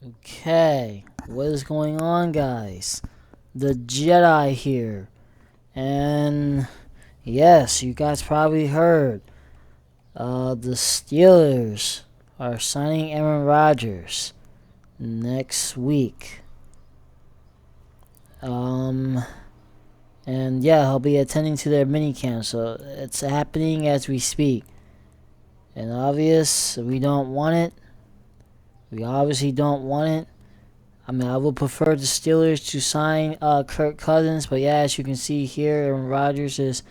Okay, what is going on, guys? The Jedi here. And yes, you guys probably heard the Steelers are signing Aaron Rodgers next week. Um, and yeah, he'll be attending to their mini camp, so it's happening as we speak. And obvious, we don't want it. We obviously don't want it. I mean, I would prefer the Steelers to sign Kirk Cousins, but yeah, as you can see here, Aaron Rodgers is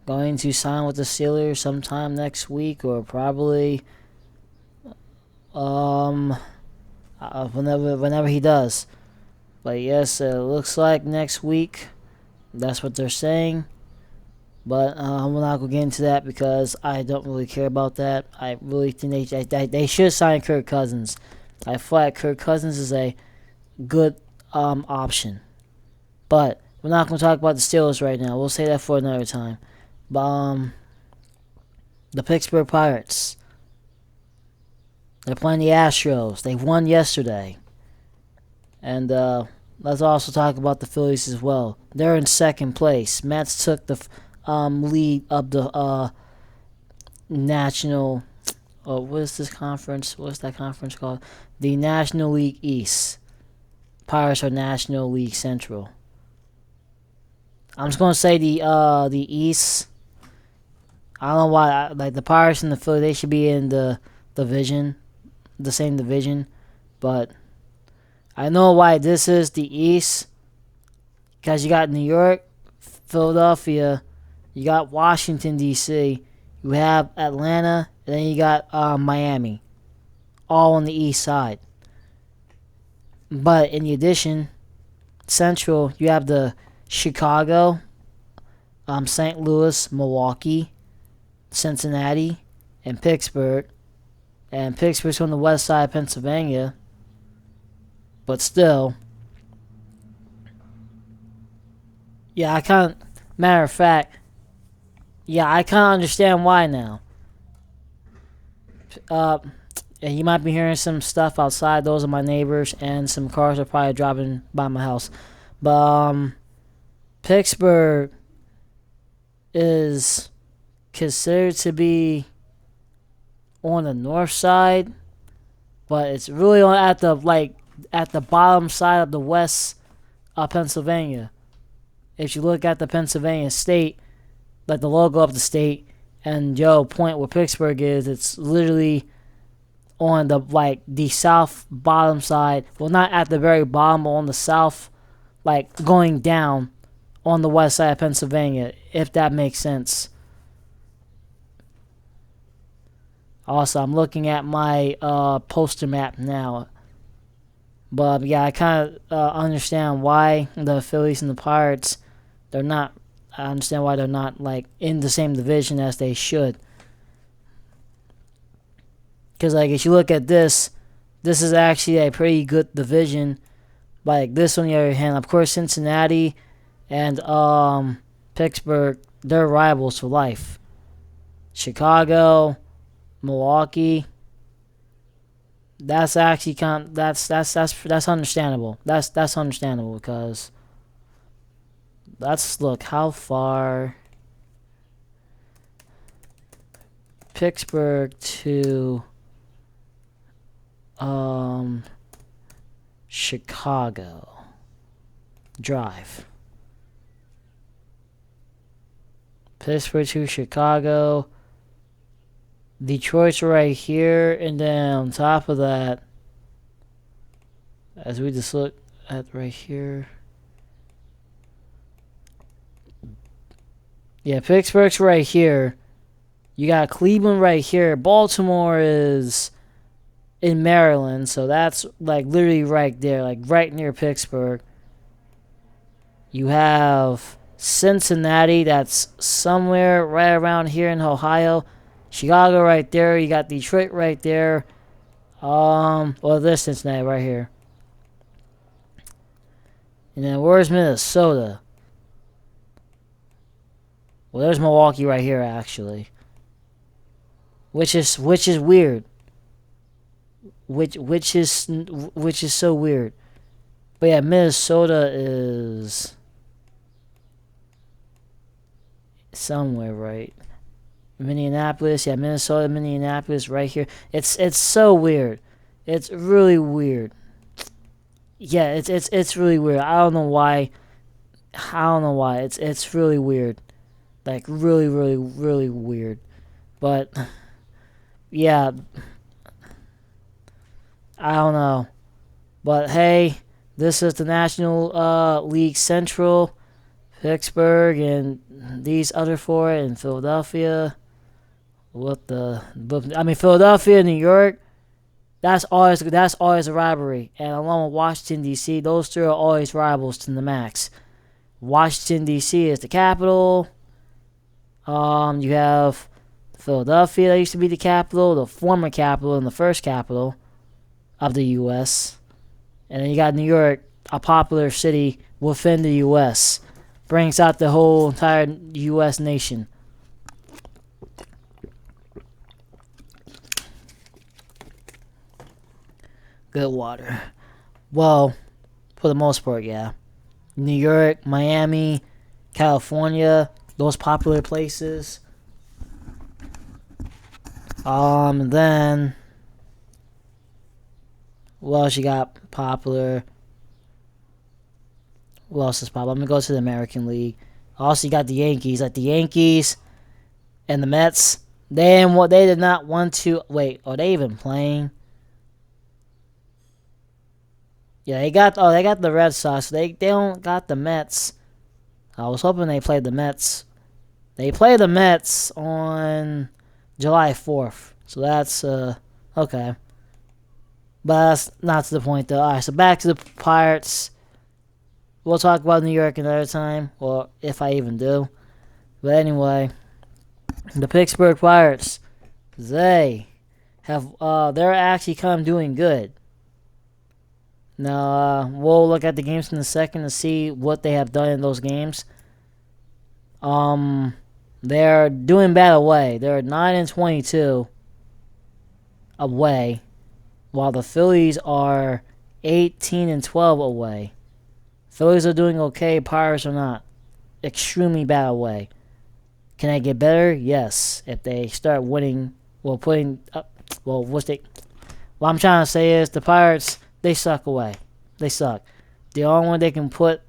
going to sign with the Steelers sometime next week, or probably um whenever he does. But yes, it looks like next week. That's what they're saying. But I'm not gonna get into that because I don't really care about that. I really think they should sign Kirk Cousins. I feel like Kirk Cousins is a good option. But we're not going to talk about the Steelers right now. We'll say that for another time. But the Pittsburgh Pirates, they're playing the Astros. They won yesterday. And let's also talk about the Phillies as well. They're in second place. Mets took the lead of the National. What is this conference? What's that conference called? The National League East. Pirates are National League Central. I'm just gonna say the East. I don't know why. Like the Pirates and the Phillies, they should be in the division, the same division. But I know why this is the East, because you got New York, Philadelphia, you got Washington D.C., you have Atlanta, and then you got Miami, all on the East side. But in addition, Central, you have the Chicago, St. Louis, Milwaukee, Cincinnati, and Pittsburgh. And Pittsburgh's on the west side of Pennsylvania. But still, yeah, matter of fact, yeah, I kind of understand why now. And you might be hearing some stuff outside. Those are my neighbors, and some cars are probably driving by my house. But Pittsburgh is considered to be on the north side, but it's really on at the bottom side of the west of Pennsylvania. If you look at the Pennsylvania state, like the logo of the state, and point where Pittsburgh is, it's literally on the south bottom side. Well, not at the very bottom, but on the south, like going down on the west side of Pennsylvania, if that makes sense. Also, I'm looking at my poster map now. But yeah, I kind of understand why the Phillies and the Pirates, they're not. I understand why they're not like in the same division as they should. Because like if you look at this is actually a pretty good division. Like this, on the other hand, of course, Cincinnati and Pittsburgh, they're rivals for life. Chicago, Milwaukee, that's actually that's understandable. That's understandable because let's look how far Pittsburgh to Chicago drive. Pittsburgh to Chicago. Detroit's right here, and then on top of that, as we just look at right here, yeah, Pittsburgh's right here. You got Cleveland right here. Baltimore is in Maryland, so that's like literally right there, like right near Pittsburgh. You have Cincinnati, that's somewhere right around here in Ohio. Chicago right there. You got Detroit right there. Well, this Cincinnati right here. And then where's Minnesota? Well, there's Milwaukee right here, actually. Which is weird. which is so weird. But yeah, Minnesota is somewhere, right? Minneapolis, yeah, Minnesota, Minneapolis, right here. It's so weird. It's really weird. Yeah, it's really weird. I don't know why. I don't know why. It's really weird. Like really, really, really weird. But yeah, I don't know. But hey, this is the National League Central, Pittsburgh, and these other four in Philadelphia. Philadelphia, New York. That's always a rivalry, and along with Washington D.C., those three are always rivals to the max. Washington D.C. is the capital. You have Philadelphia that used to be the capital, the former capital, and the first capital of the U.S. And then you got New York, a popular city within the U.S. Brings out the whole entire U.S. nation. Good water. Well, for the most part, yeah. New York, Miami, California, those popular places. Then what else you got popular? What else is popular? I'm gonna go to the American League. Also, you got the Yankees. Like the Yankees and the Mets. They did not want to wait. Are they even playing? Yeah, they got the Red Sox. They don't got the Mets. I was hoping they played the Mets. They play the Mets on July 4th. So that's okay. But that's not to the point though. Alright, so back to the Pirates. We'll talk about New York another time, or if I even do. But anyway, the Pittsburgh Pirates, they're actually kind of doing good. Now, we'll look at the games in a second to see what they have done in those games. They're doing bad away. They're 9-22 away, while the Phillies are 18-12 away. Phillies are doing okay. Pirates are not. Extremely bad away. Can they get better? Yes. If they start winning, what I'm trying to say is the Pirates, they suck away. They suck. The only one they can put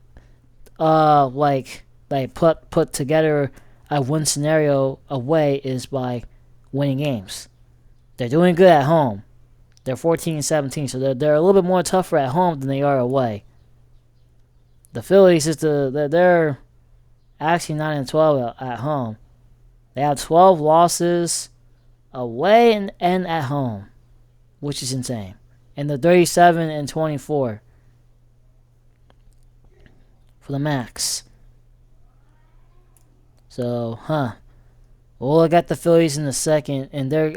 put together a win scenario away is by winning games. They're doing good at home. They're 14-17, so they're a little bit more tougher at home than they are away. The Phillies they're actually 9-12 at home. They have 12 losses away and at home, which is insane. And they're 37-24 for the max. So, we'll look at the Phillies in a second and their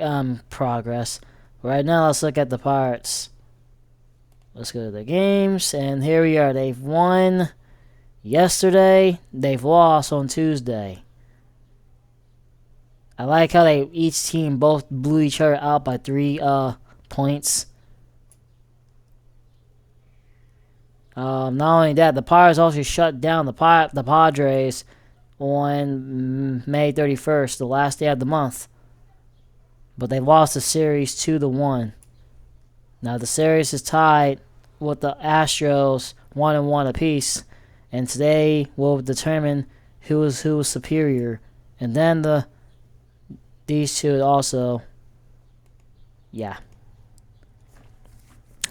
progress. Right now, let's look at the Pirates. Let's go to the games, and here we are. They've won yesterday. They've lost on Tuesday. I like how each team both blew each other out by 3 points. Not only that, the Pirates also shut down the Padres on May 31st, the last day of the month. But they lost the series 2-1. Now the series is tied with the Astros 1-1 apiece, and today will determine who is superior. And then these two also, yeah.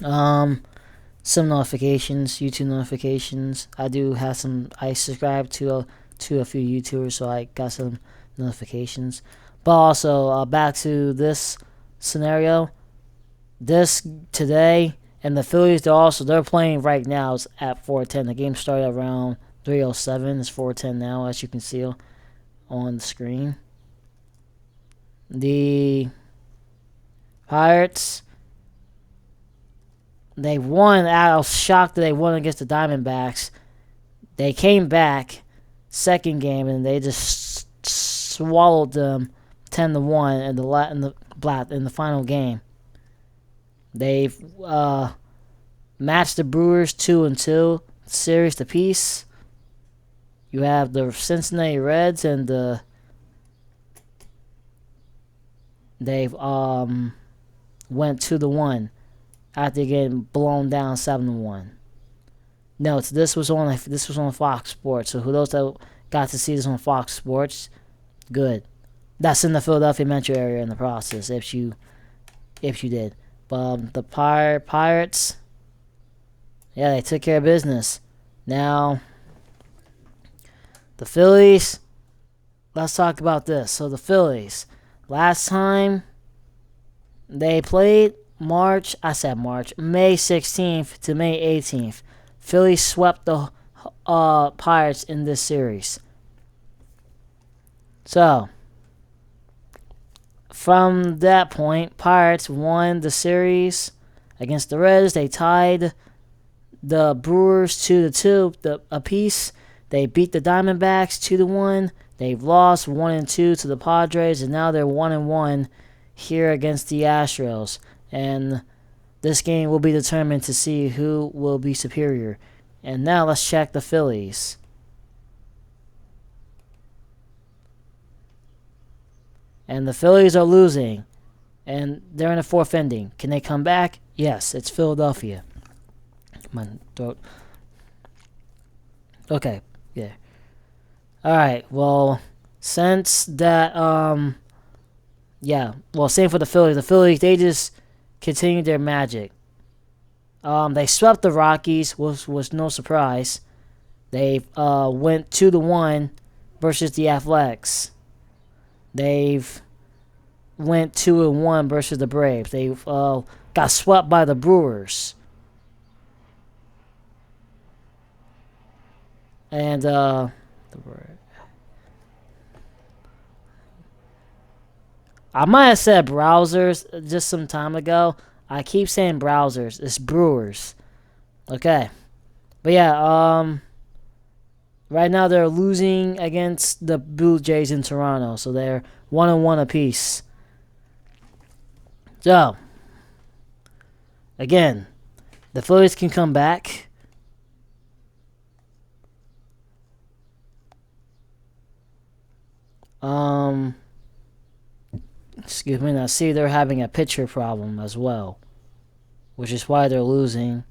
Some notifications, YouTube notifications. I subscribe to a few YouTubers, so I got some notifications. But also, back to this scenario. This today, and the Phillies, they're playing right now. It's at 4:10. The game started around 3:07. It's 4:10 now, as you can see on the screen. The Pirates, they won. I was shocked that they won against the Diamondbacks. They came back second game and they just swallowed them 10-1 in the final game. They've matched the Brewers 2-2 series apiece. You have the Cincinnati Reds and they've went 2-1 after getting blown down 7-1. No, this was on Fox Sports. So who those that got to see this on Fox Sports, good. That's in the Philadelphia metro area in the process. If you did, but the Pirates, yeah, they took care of business. Now the Phillies. Let's talk about this. So the Phillies, last time they played May 16th to May 18th. Phillies swept the Pirates in this series. So, from that point, Pirates won the series against the Reds. They tied the Brewers 2-2 apiece. They beat the Diamondbacks 2-1. They've lost 1-2 to the Padres, and now they're 1-1 here against the Astros. And this game will be determined to see who will be superior. And now let's check the Phillies. And the Phillies are losing. And they're in the fourth inning. Can they come back? Yes, it's Philadelphia. My throat. Okay, yeah. Alright, well, since that, same for the Phillies. The Phillies, they just continued their magic. They swept the Rockies, was no surprise. They went 2-1 versus the Athletics. They've went 2-1 versus the Braves. They've got swept by the Brewers. And I might have said Browsers just some time ago. I keep saying Browsers. It's Brewers. Okay. But yeah, right now they're losing against the Blue Jays in Toronto. So they're 1-1 apiece. So, again, the Phillies can come back. Excuse me. Now, see, they're having a pitcher problem as well, which is why they're losing.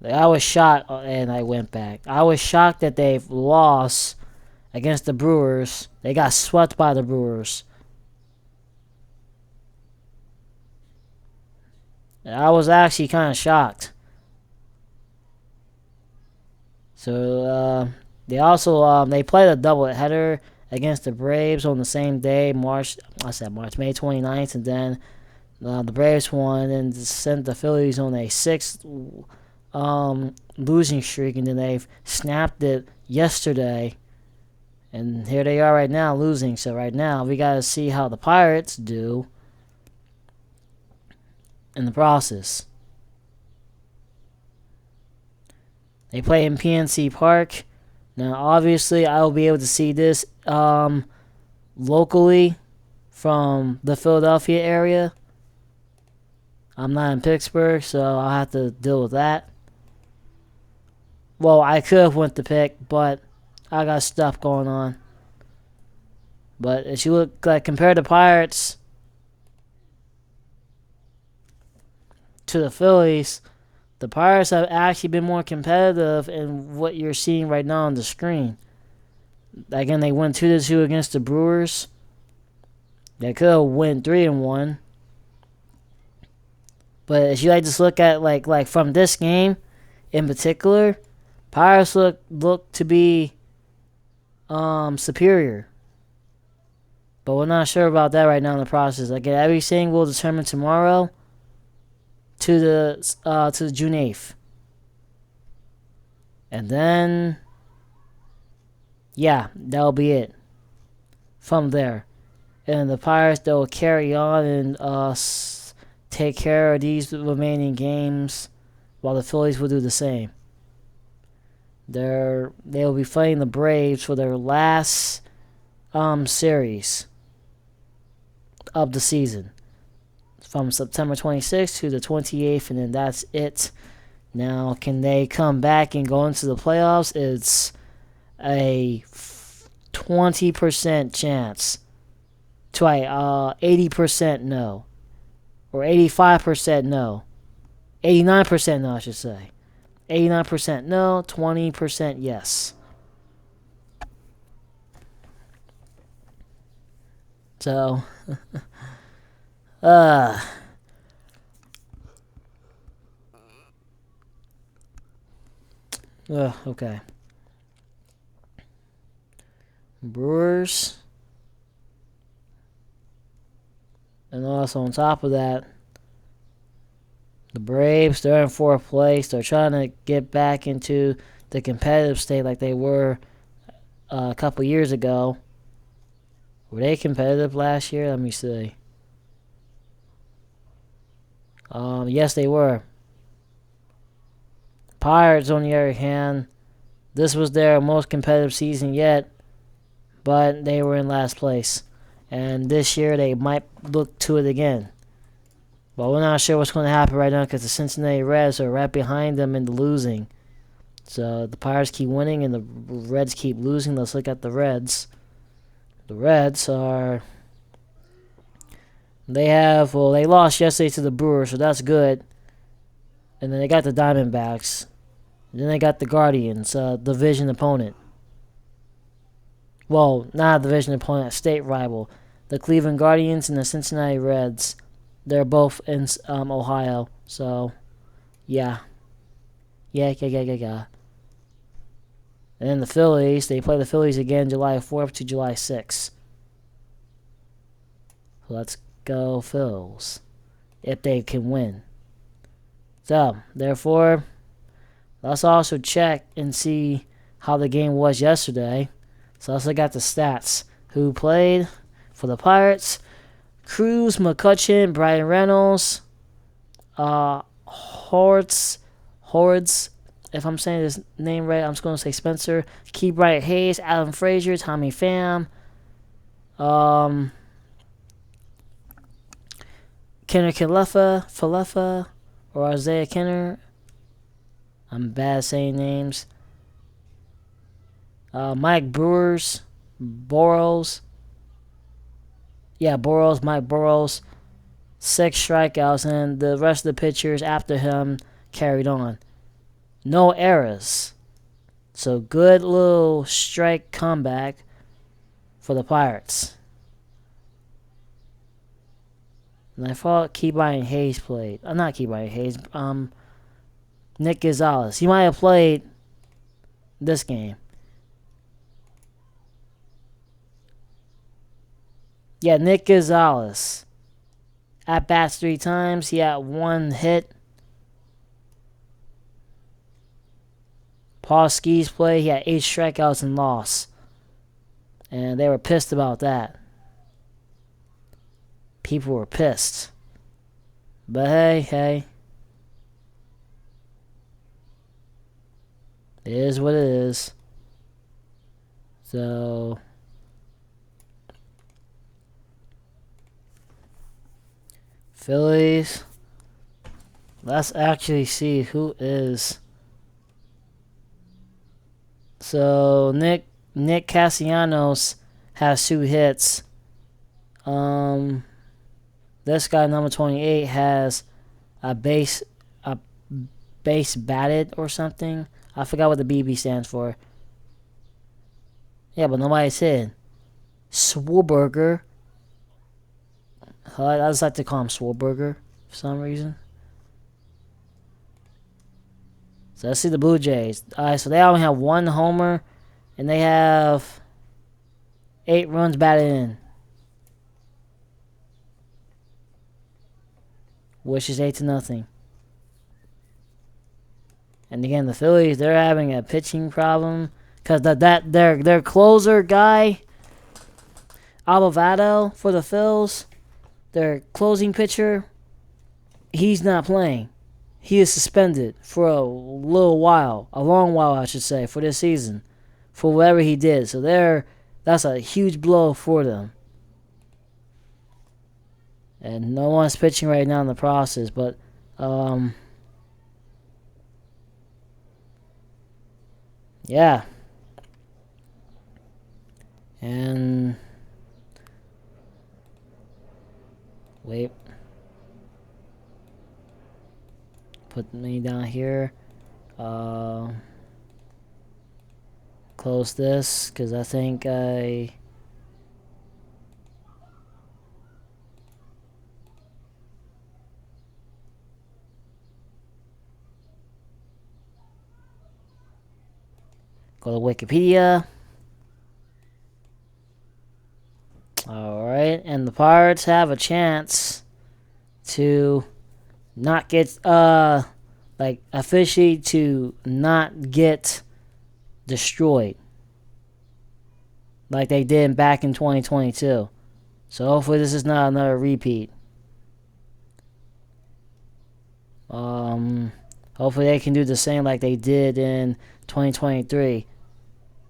I was shocked, and I went back. I was shocked that they've lost against the Brewers. They got swept by the Brewers. And I was actually kind of shocked. So, they also they played a doubleheader against the Braves on the same day, May 29th, and then the Braves won and sent the Phillies on a 6th losing streak, and then they've snapped it yesterday, and here they are right now losing. So right now we got to see how the Pirates do in the process. They play in PNC Park. Now, obviously, I will be able to see this locally from the Philadelphia area. I'm not in Pittsburgh, so I'll have to deal with that. Well, I could have went to pick, but I got stuff going on. But if you look, like, compare the Pirates to the Phillies, the Pirates have actually been more competitive in what you're seeing right now on the screen. Again, they went 2-2 against the Brewers. They could have went 3-1. But if you like just look at like from this game in particular, Pirates look to be superior. But we're not sure about that right now in the process. Again, everything will determine tomorrow to the June 8th. And then yeah, that'll be it from there. And the Pirates, they'll carry on and take care of these remaining games, while the Phillies will do the same. They'll be fighting the Braves for their last series of the season. from September 26th to the 28th, and then that's it. Now, can they come back and go into the playoffs? It's a 20% chance. 80% no. Or 85% no. 89% no, I should say. 89% no, 20% yes. So, okay. Brewers. And also on top of that, the Braves, they're in fourth place. They're trying to get back into the competitive state like they were a couple years ago. Were they competitive last year? Let me see. Yes, they were. Pirates, on the other hand, this was their most competitive season yet, but they were in last place. And this year they might look to it again. But we're not sure what's going to happen right now because the Cincinnati Reds are right behind them in the losing. So the Pirates keep winning and the Reds keep losing. Let's look at the Reds. The Reds are... They lost yesterday to the Brewers, so that's good. And then they got the Diamondbacks. And then they got the Guardians, division opponent. Well, not a division opponent, a state rival. The Cleveland Guardians and the Cincinnati Reds. They're both in Ohio, so yeah. Yeah. And then the Phillies, they play the Phillies again July 4th to July 6th. Let's go Phils, if they can win. So, therefore, let's also check and see how the game was yesterday. So let's look at the stats. Who played for the Pirates? Cruz, McCutcheon, Brian Reynolds, Hordes, if I'm saying his name right, I'm just going to say Spencer, Key Bright Hayes, Adam Frazier, Tommy Pham, Kenner Falefa, or Isaiah Kenner. I'm bad saying names. Mike Boros. Mike Boros. 6 strikeouts, and the rest of the pitchers after him carried on. No errors. So good little strike comeback for the Pirates. And I thought Ke'Bryan Hayes played. Not Ke'Bryan Hayes. Nick Gonzalez. He might have played this game. Yeah, Nick Gonzalez. At bats 3 times. He had 1 hit. Paul Skees played. He had 8 strikeouts and loss. And they were pissed about that. People were pissed. But hey. It is what it is. So... Phillies. Let's actually see who is. So Nick Castellanos has 2 hits. This guy number 28 has a base batted or something. I forgot what the BB stands for. Yeah, but nobody's hit. Swarberger. I just like to call him Swarberger for some reason. So let's see the Blue Jays. Alright, so they only have 1 homer, and they have 8 runs batted in, which is 8-0. And again, the Phillies, they're having a pitching problem because their closer guy, Alvarado for the Phils, their closing pitcher, he's not playing. He is suspended for a long while, I should say, for this season, for whatever he did. So that's a huge blow for them. and no one's pitching right now in the process. But yeah, and wait, put me down here. Close this because I think I. Go to Wikipedia. Alright, and the Pirates have a chance to not get, like, officially to not get destroyed. Like they did back in 2022. So hopefully this is not another repeat. Hopefully they can do the same like they did in 2023.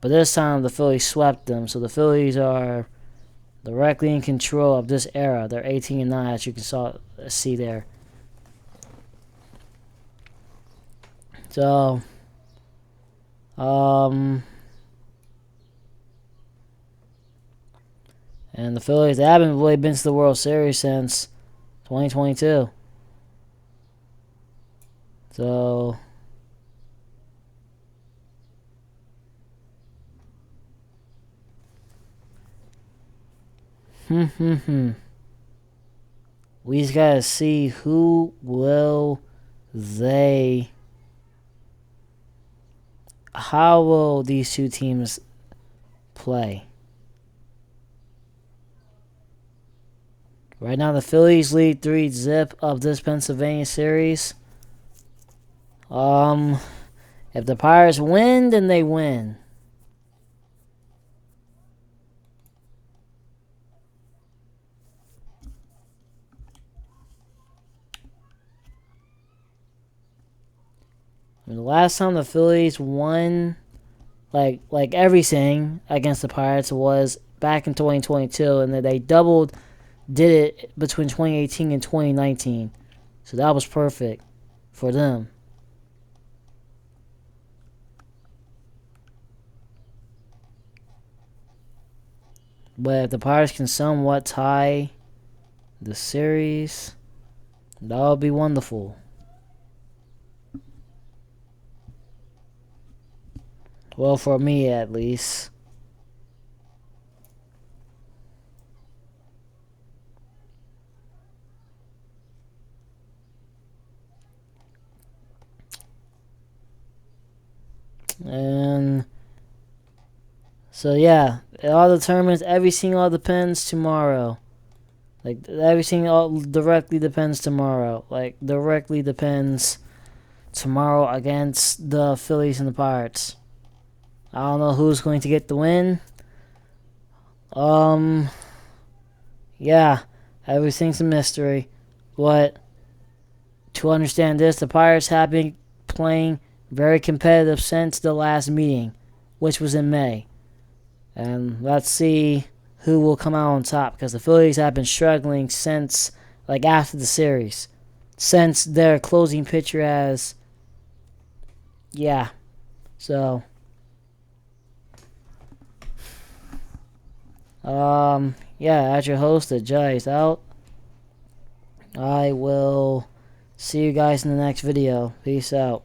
But this time the Phillies swept them. So the Phillies are directly in control of this era. They're 18-9, as you can see there. So, and the Phillies, they haven't really been to the World Series since 2022. So, we just gotta see who will they. How will these two teams play? Right now, the Phillies lead 3-0 of this Pennsylvania series. If the Pirates win, then they win. I mean, the last time the Phillies won, like everything against the Pirates was back in 2022, and then they did it between 2018 and 2019. So that was perfect for them. But if the Pirates can somewhat tie the series, that would be wonderful. Well, for me at least. And so yeah, it all determines, everything all depends tomorrow. Like everything all directly depends tomorrow. Like directly depends tomorrow against the Phillies and the Pirates. I don't know who's going to get the win. Yeah, everything's a mystery. But to understand this, the Pirates have been playing very competitive since the last meeting, which was in May. And let's see who will come out on top, because the Phillies have been struggling since, like, after the series. Since their closing pitcher has... Yeah. So... yeah, as your host, the Jai is out. I will see you guys in the next video. Peace out.